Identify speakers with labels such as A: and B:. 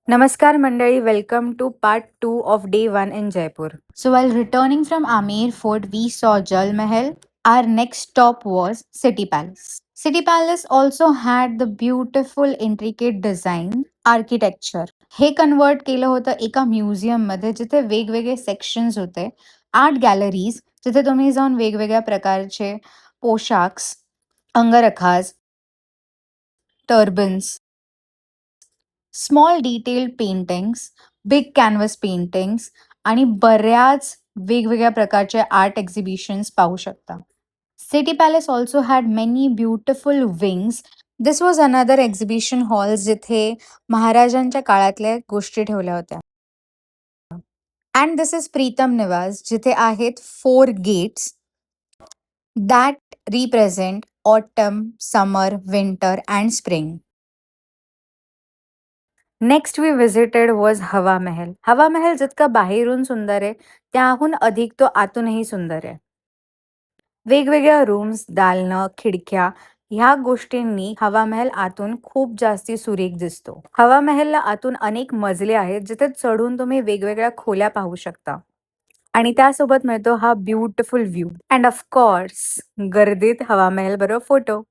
A: Namaskar Mandali, welcome to part 2 of day 1 in Jaipur. So while returning from Amir Fort, we saw Jal Mahal. Our next stop was City Palace. City Palace also had the beautiful intricate design architecture. हे convert केलं होतं एका म्युझियममध्ये जिथे वेगवेगळे sections होते, art galleries जिथे तुम्ही जाऊन वेगवेगळ्या प्रकारचे पोशाख्स, अंगरखास, turbans, small detailed paintings, big canvas paintings आणि बऱ्याच वेगवेगळ्या प्रकारचे आर्ट एक्झिबिशन्स पाहू शकता. City palace also had many beautiful wings. This was another exhibition hall जिथे महाराजांच्या काळातल्या गोष्टी ठेवल्या होत्या. अँड दिस इज प्रीतम निवास जिथे आहेत 4 gates that represent autumn, summer, winter and spring. Next we visited was Hawa Mahal. हवा महल जितका बाहेरून सुंदर आहे, त्याहून अधिक तो आतूनही सुंदर आहे. वेगवेगळ्या रूम्स, दालनं, खिडक्या ह्या गोष्टींनी हवा महल आतून खूप जास्ती सुरेख दिसतो. हवा महलला आतून अनेक मजले आहेत, जिथे चढून तुम्ही वेगवेगळ्या खोल्या पाहू शकता. आणि त्यासोबत मिळतो हा beautiful view. And of course गर्दीत हवा महल बरोबर फोटो.